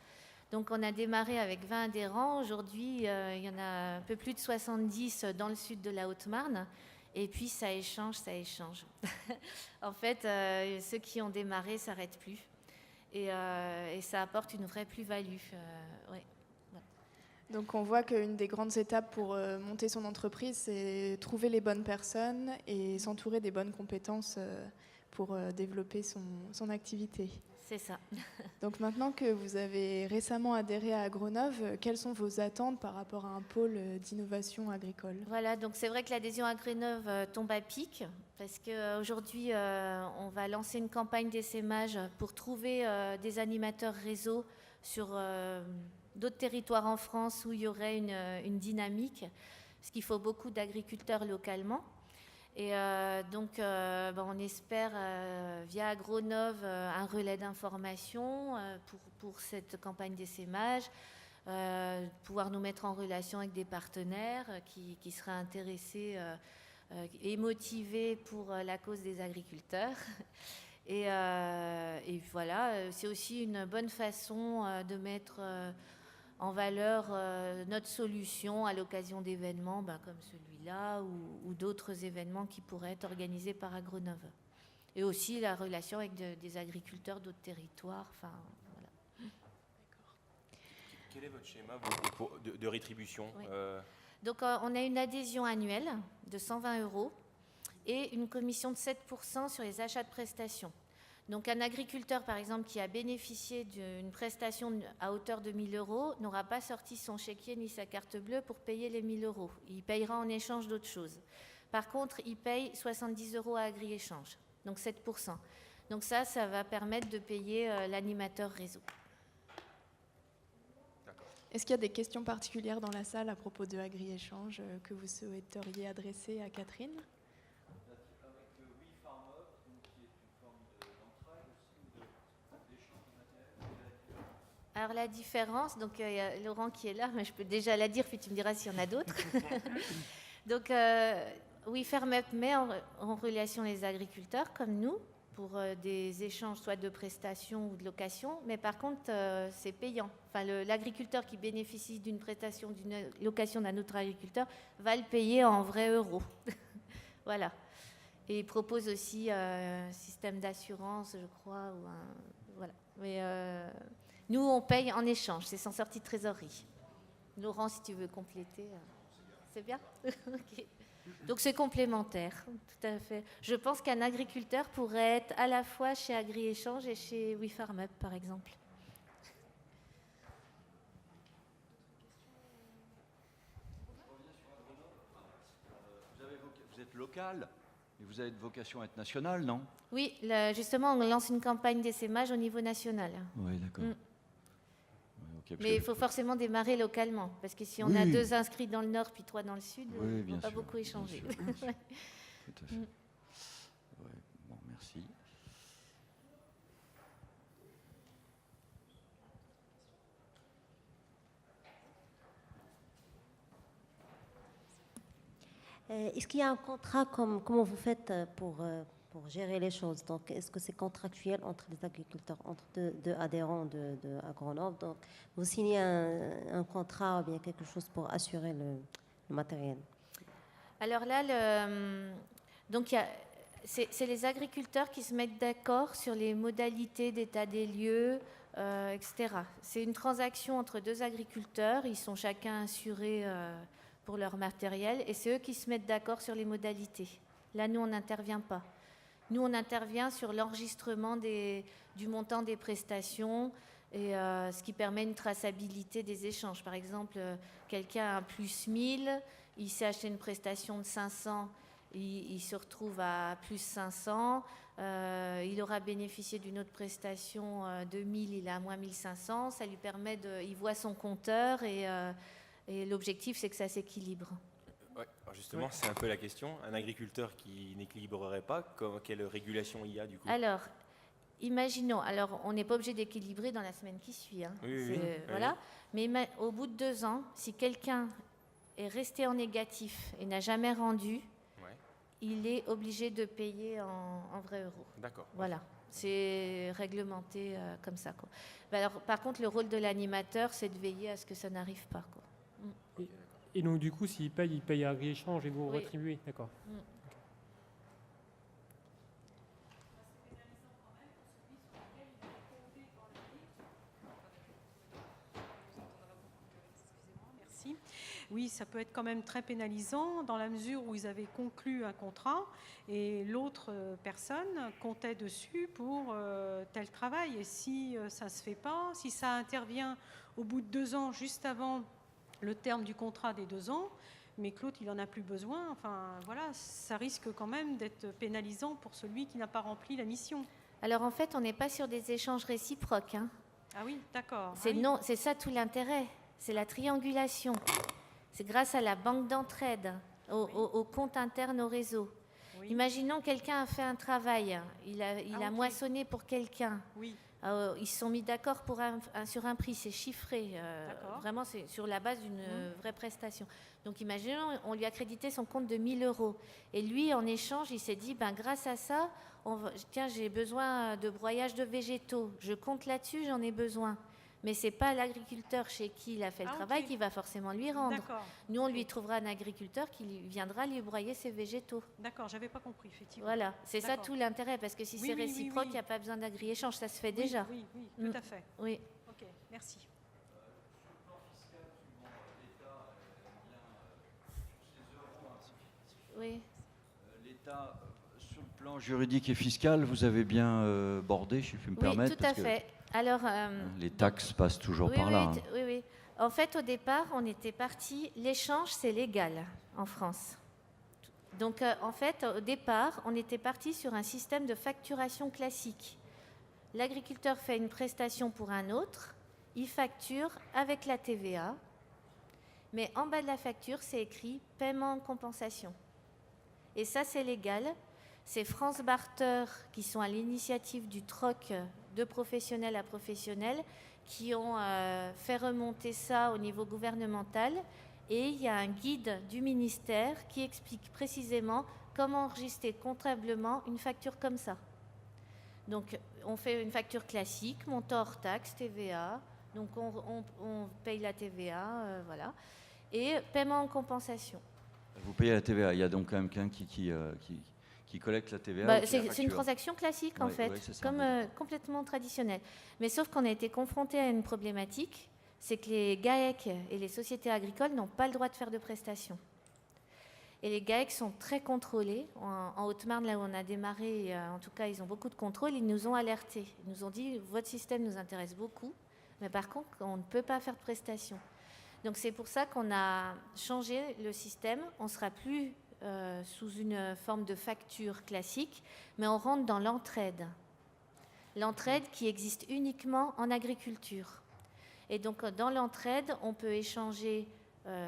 Donc, on a démarré avec 20 adhérents. Aujourd'hui, il y en a un peu plus de 70 dans le sud de la Haute-Marne. Et puis, ça échange. En fait, ceux qui ont démarré ne s'arrêtent plus. Et ça apporte une vraie plus-value. Ouais. Donc on voit qu'une des grandes étapes pour monter son entreprise, c'est trouver les bonnes personnes et s'entourer des bonnes compétences pour développer son activité. C'est ça. Donc maintenant que vous avez récemment adhéré à Agronov, quelles sont vos attentes par rapport à un pôle d'innovation agricole ? Voilà, donc c'est vrai que l'adhésion à Agronov tombe à pic, parce qu'aujourd'hui, on va lancer une campagne d'essaimage pour trouver des animateurs réseau sur d'autres territoires en France où il y aurait une dynamique, parce qu'il faut beaucoup d'agriculteurs localement. Et donc, on espère, via Agronov, un relais d'information pour cette campagne d'essaimage, pouvoir nous mettre en relation avec des partenaires qui seraient intéressés et motivés pour la cause des agriculteurs. Et voilà, c'est aussi une bonne façon de mettre en valeur notre solution à l'occasion d'événements comme celui-là ou d'autres événements qui pourraient être organisés par Agronov. Et aussi la relation avec des agriculteurs d'autres territoires. Enfin, voilà. Quel est votre schéma de rétribution? Oui. Donc on a une adhésion annuelle de 120 € et une commission de 7% sur les achats de prestations. Donc un agriculteur, par exemple, qui a bénéficié d'une prestation à hauteur de 1 000 € n'aura pas sorti son chéquier ni sa carte bleue pour payer les 1 000 €. Il payera en échange d'autres choses. Par contre, il paye 70 € à Agri-Échange, donc 7%. Donc ça va permettre de payer l'animateur réseau. Est-ce qu'il y a des questions particulières dans la salle à propos de Agri-Échange que vous souhaiteriez adresser à Catherine ? Alors la différence, donc il y a Laurent qui est là, mais je peux déjà la dire, puis tu me diras s'il y en a d'autres. Donc WeFarmUp met en relation les agriculteurs comme nous pour des échanges soit de prestations ou de location, mais par contre c'est payant. Enfin, l'agriculteur qui bénéficie d'une prestation, d'une location d'un autre agriculteur va le payer en vrais euros. Voilà. Et il propose aussi un système d'assurance, je crois, ou voilà. Mais nous, on paye en échange, c'est sans sortie de trésorerie. Laurent, si tu veux compléter, c'est bien. Okay. Donc c'est complémentaire, tout à fait. Je pense qu'un agriculteur pourrait être à la fois chez Agri-Échange et chez WeFarmUp, par exemple. local, mais vous avez de vocation à être national, non? Oui, justement, on lance une campagne d'essaimage au niveau national. Oui, d'accord. Mm. Ouais, ok, parce Mais que- il faut forcément démarrer localement, parce que si on Oui. a 2 inscrits dans le nord puis 3 dans le sud, Oui, on ne bien va pas sûr, beaucoup échanger. bien sûr, bien sûr. Ouais. Tout à fait. Mm. Ouais, bon, merci. Est-ce qu'il y a un contrat, comment vous faites pour gérer les choses? Donc, est-ce que c'est contractuel entre les agriculteurs, entre deux adhérents de Agronov? Donc, vous signez un contrat ou bien quelque chose pour assurer le matériel? Alors là, donc c'est les agriculteurs qui se mettent d'accord sur les modalités d'état des lieux, etc. C'est une transaction entre 2 agriculteurs, ils sont chacun assurés pour leur matériel, et c'est eux qui se mettent d'accord sur les modalités. Là, nous, on n'intervient pas. Nous, on intervient sur l'enregistrement du montant des prestations, et ce qui permet une traçabilité des échanges. Par exemple, quelqu'un a un plus 1000, il s'est acheté une prestation de 500, il se retrouve à plus 500, il aura bénéficié d'une autre prestation de 1000, il est à moins 1500, ça lui permet il voit son compteur, et l'objectif, c'est que ça s'équilibre. Ouais, alors justement, c'est un peu la question. Un agriculteur qui n'équilibrerait pas, quelle régulation il y a du coup? Alors, imaginons, alors on n'est pas obligé d'équilibrer dans la semaine qui suit, hein. Oui, oui, oui. Voilà. Mais au bout de 2 ans, si quelqu'un est resté en négatif et n'a jamais rendu, Ouais. il est obligé de payer en vrais euros. D'accord. Voilà, c'est réglementé comme ça, quoi. Alors, par contre, le rôle de l'animateur, c'est de veiller à ce que ça n'arrive pas, quoi. Et donc, du coup, s'il paye à Agri-Échange et vous Oui. retribuez. D'accord. Merci. Oui, ça peut être quand même très pénalisant dans la mesure où ils avaient conclu un contrat et l'autre personne comptait dessus pour tel travail. Et si ça ne se fait pas, si ça intervient au bout de 2 ans, juste avant le terme du contrat des 2 ans, mais que l'autre, il n'en a plus besoin, enfin voilà, ça risque quand même d'être pénalisant pour celui qui n'a pas rempli la mission. Alors, en fait, on n'est pas sur des échanges réciproques, hein. Ah oui, d'accord. C'est Ah oui. non, c'est ça tout l'intérêt, c'est la triangulation. C'est grâce à la banque d'entraide, au compte interne au réseau. Oui. Imaginons quelqu'un a fait un travail, il a ok. moissonné pour quelqu'un. Oui, Ils se sont mis d'accord sur un prix, c'est chiffré. D'accord. Vraiment, c'est sur la base d'une vraie prestation. Donc, imaginons, on lui a crédité son compte de 1 000 euros. Et lui, en échange, il s'est dit, grâce à ça, tiens, j'ai besoin de broyage de végétaux. Je compte là-dessus, j'en ai besoin. Mais ce n'est pas l'agriculteur chez qui il a fait le travail ok. qui va forcément lui rendre. D'accord. Nous, on lui trouvera un agriculteur qui viendra lui broyer ses végétaux. D'accord, j'avais pas compris, effectivement. Voilà, c'est ça D'accord. tout l'intérêt, parce que si Oui, c'est oui, oui, réciproque, il oui. n'y a pas besoin d'agri-échange, ça se fait Oui, déjà. Oui, oui, Mm. tout à fait. Oui. Ok, merci. Oui. L'État, sur le plan juridique et fiscal, vous avez bien bordé, si je puis me Oui, permettre, tout à parce que fait. Alors, les taxes passent toujours oui, par oui, là. hein. oui, oui. En fait, au départ, on était parti. L'échange, c'est légal en France. Donc, en fait, au départ, on était parti sur un système de facturation classique. L'agriculteur fait une prestation pour un autre, il facture avec la TVA, mais en bas de la facture, c'est écrit paiement en compensation. Et ça, c'est légal. C'est France Barter qui sont à l'initiative du troc de professionnel à professionnel qui ont fait remonter ça au niveau gouvernemental. Et il y a un guide du ministère qui explique précisément comment enregistrer comptablement une facture comme ça. Donc, on fait une facture classique, montant hors taxe, TVA. Donc, on paye la TVA, voilà. Et paiement en compensation. Vous payez la TVA. Il y a donc quand même quelqu'un qui collecte la TVA. ou qui la C'est une facture. transaction classique, en Ouais, fait, ouais, c'est ça, comme complètement traditionnelle. Mais sauf qu'on a été confronté à une problématique, c'est que les GAEC et les sociétés agricoles n'ont pas le droit de faire de prestations. Et les GAEC sont très contrôlés. En Haute-Marne, là où on a démarré, en tout cas, ils ont beaucoup de contrôle. Ils nous ont alertés. Ils nous ont dit, votre système nous intéresse beaucoup, mais par contre, on ne peut pas faire de prestations. Donc c'est pour ça qu'on a changé le système. On ne sera plus sous une forme de facture classique, mais on rentre dans l'entraide. L'entraide qui existe uniquement en agriculture. Et donc, dans l'entraide, on peut échanger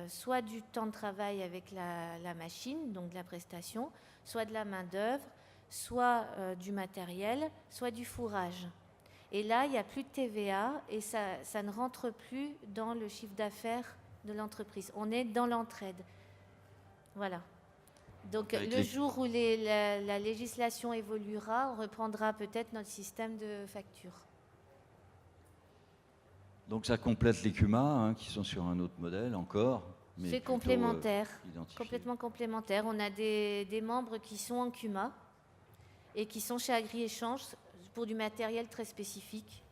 soit du temps de travail avec la machine, donc de la prestation, soit de la main-d'œuvre, soit du matériel, soit du fourrage. Et là, il n'y a plus de TVA et ça ne rentre plus dans le chiffre d'affaires de l'entreprise. On est dans l'entraide. Voilà. Donc, le jour où la législation évoluera, on reprendra peut-être notre système de facture. Donc, ça complète les CUMA, hein, qui sont sur un autre modèle encore. C'est complémentaire, complètement complémentaire. On a des membres qui sont en CUMA et qui sont chez AgriÉchange pour du matériel très spécifique.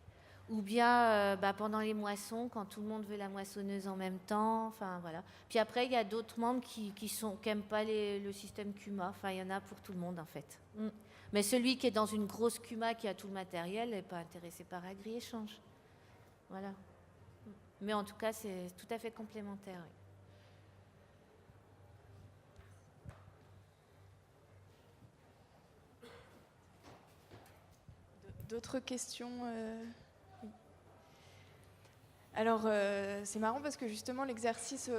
Ou bien pendant les moissons, quand tout le monde veut la moissonneuse en même temps. Enfin, voilà. Puis après, il y a d'autres membres qui n'aiment pas le système CUMA. Enfin, il y en a pour tout le monde, en fait. Mais celui qui est dans une grosse CUMA qui a tout le matériel n'est pas intéressé par AgriÉchange. Voilà. Mais en tout cas, c'est tout à fait complémentaire. Oui. D'autres questions oui. Alors, c'est marrant parce que justement, l'exercice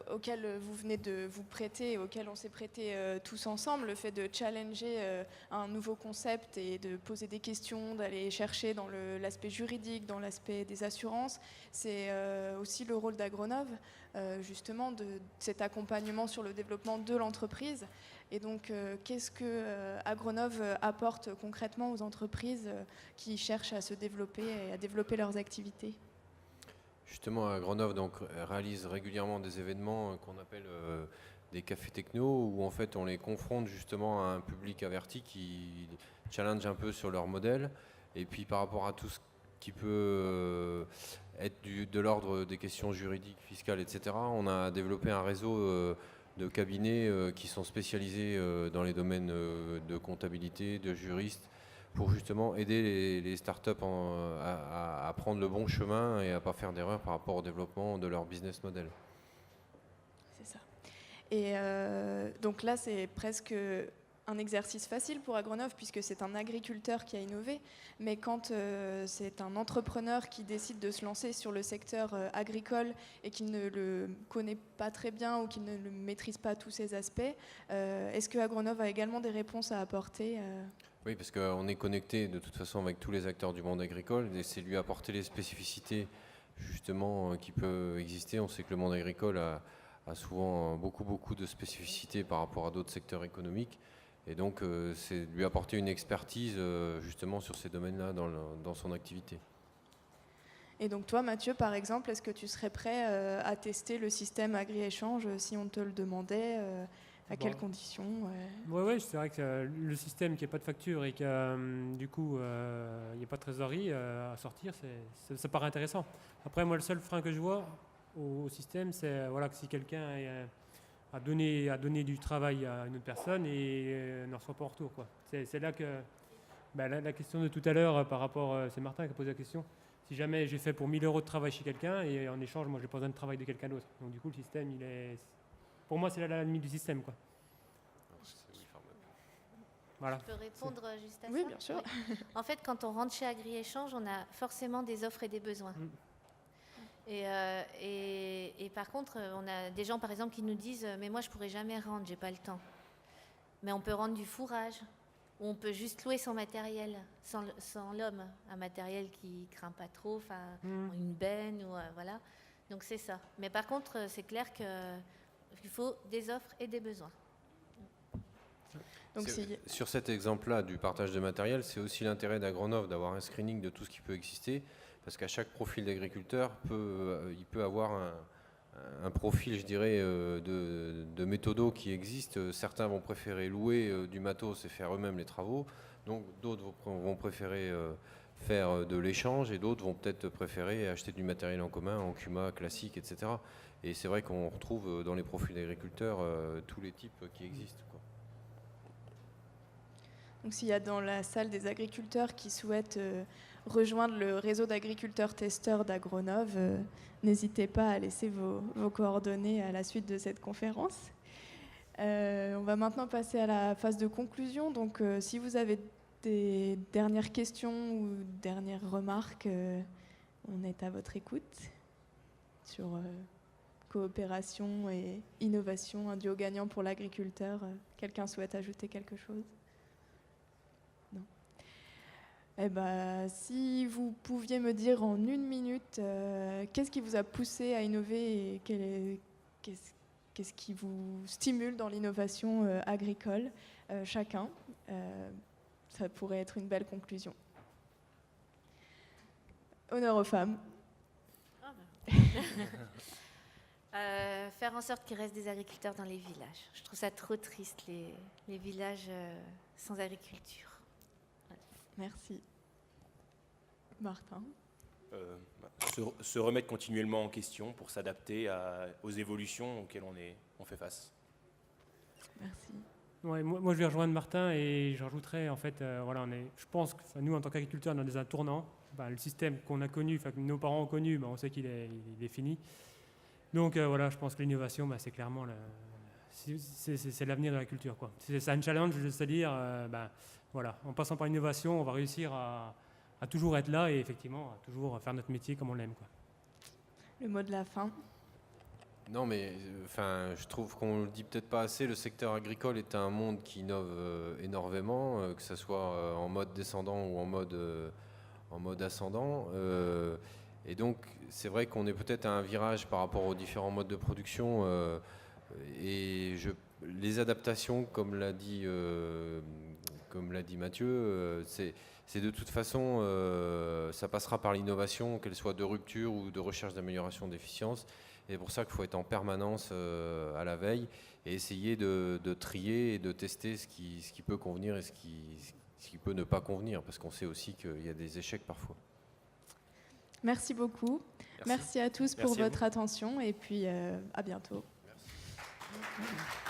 auquel vous venez de vous prêter et auquel on s'est prêté tous ensemble, le fait de challenger un nouveau concept et de poser des questions, d'aller chercher dans l'aspect juridique, dans l'aspect des assurances, c'est aussi le rôle d'Agronov, justement, de cet accompagnement sur le développement de l'entreprise. Et donc, qu'est-ce que Agronov apporte concrètement aux entreprises qui cherchent à se développer et à développer leurs activités ? Justement, Agronov réalise régulièrement des événements qu'on appelle des cafés techno, où en fait on les confronte justement à un public averti qui challenge un peu sur leur modèle. Et puis par rapport à tout ce qui peut être de l'ordre des questions juridiques, fiscales, etc., on a développé un réseau de cabinets qui sont spécialisés dans les domaines de comptabilité, de juristes, pour justement aider les startups à prendre le bon chemin et à ne pas faire d'erreurs par rapport au développement de leur business model. C'est ça. Et donc là, c'est presque un exercice facile pour Agronov puisque c'est un agriculteur qui a innové, mais quand c'est un entrepreneur qui décide de se lancer sur le secteur agricole et qui ne le connaît pas très bien ou qui ne le maîtrise pas tous ses aspects, est-ce que Agronov a également des réponses à apporter Oui, parce qu'on est connecté de toute façon avec tous les acteurs du monde agricole et c'est lui apporter les spécificités justement qui peuvent exister. On sait que le monde agricole a souvent beaucoup de spécificités par rapport à d'autres secteurs économiques. Et donc, c'est lui apporter une expertise justement sur ces domaines-là dans son activité. Et donc toi, Mathieu, par exemple, est-ce que tu serais prêt à tester le système AgriÉchange si on te le demandait à quelles conditions Oui, c'est vrai que le système qui n'a pas de facture et qui du coup, il n'y a pas de trésorerie à sortir, ça paraît intéressant. Après, moi, le seul frein que je vois au système, c'est voilà, que si quelqu'un a donné du travail à une autre personne et ne reçoit pas en retour, quoi. C'est là que la question de tout à l'heure par rapport, c'est Martin qui a posé la question. Si jamais j'ai fait pour 1 000 € de travail chez quelqu'un et en échange, moi j'ai pas besoin de travail de quelqu'un d'autre. Donc du coup, le système, pour moi, c'est la limite du système, quoi. Voilà. Je peux répondre juste à ça ? Oui, bien sûr. Oui. En fait, quand on rentre chez AgriÉchange, on a forcément des offres et des besoins. Et par contre, on a des gens, par exemple, qui nous disent « Mais moi, je ne pourrais jamais rendre, je n'ai pas le temps. » Mais on peut rendre du fourrage, ou on peut juste louer son matériel, sans l'homme, un matériel qui ne craint pas trop, une benne, ou voilà. Donc, c'est ça. Mais par contre, c'est clair qu'il faut des offres et des besoins. Donc sur cet exemple-là du partage de matériel, c'est aussi l'intérêt d'Agronov d'avoir un screening de tout ce qui peut exister, parce qu'à chaque profil d'agriculteur, il peut avoir un profil, je dirais, de méthodos qui existent. Certains vont préférer louer du matos et faire eux-mêmes les travaux, donc d'autres vont préférer faire de l'échange et d'autres vont peut-être préférer acheter du matériel en commun, en CUMA classique, etc. Et c'est vrai qu'on retrouve dans les profils d'agriculteurs tous les types qui existent, quoi. Donc s'il y a dans la salle des agriculteurs qui souhaitent rejoindre le réseau d'agriculteurs testeurs d'Agronov, n'hésitez pas à laisser vos coordonnées à la suite de cette conférence. On va maintenant passer à la phase de conclusion. Donc, si vous avez des dernières questions ou dernières remarques, on est à votre écoute sur coopération et innovation, un duo gagnant pour l'agriculteur. Quelqu'un souhaite ajouter quelque chose? Non. Eh ben, si vous pouviez me dire en 1 minute, qu'est-ce qui vous a poussé à innover et qu'est-ce qui vous stimule dans l'innovation agricole, chacun, ça pourrait être une belle conclusion. Honneur aux femmes. Faire en sorte qu'il reste des agriculteurs dans les villages. Je trouve ça trop triste, les villages sans agriculture. Merci. Martin. Se remettre continuellement en question pour s'adapter aux évolutions auxquelles on fait face. Merci. Ouais, moi, je vais rejoindre Martin et je rajouterais, en fait, je pense que nous, en tant qu'agriculteurs, on est dans un tournant. Le système qu'on a connu, que nos parents ont connu, on sait qu'il est fini. Donc je pense que l'innovation, c'est clairement c'est l'avenir de la culture, quoi. C'est un challenge, c'est-à-dire, en passant par l'innovation, on va réussir à toujours être là et effectivement à toujours faire notre métier comme on l'aime, quoi. Le mot de la fin. Non, mais je trouve qu'on le dit peut-être pas assez. Le secteur agricole est un monde qui innove énormément, que ce soit en mode descendant ou en mode ascendant. Et donc, c'est vrai qu'on est peut-être à un virage par rapport aux différents modes de production. Les adaptations, comme l'a dit Mathieu, c'est de toute façon, ça passera par l'innovation, qu'elle soit de rupture ou de recherche d'amélioration d'efficience. Et c'est pour ça qu'il faut être en permanence à la veille et essayer de trier et de tester ce qui peut convenir et ce qui peut ne pas convenir, parce qu'on sait aussi qu'il y a des échecs parfois. Merci beaucoup. Merci à tous pour votre attention et puis à bientôt. Merci.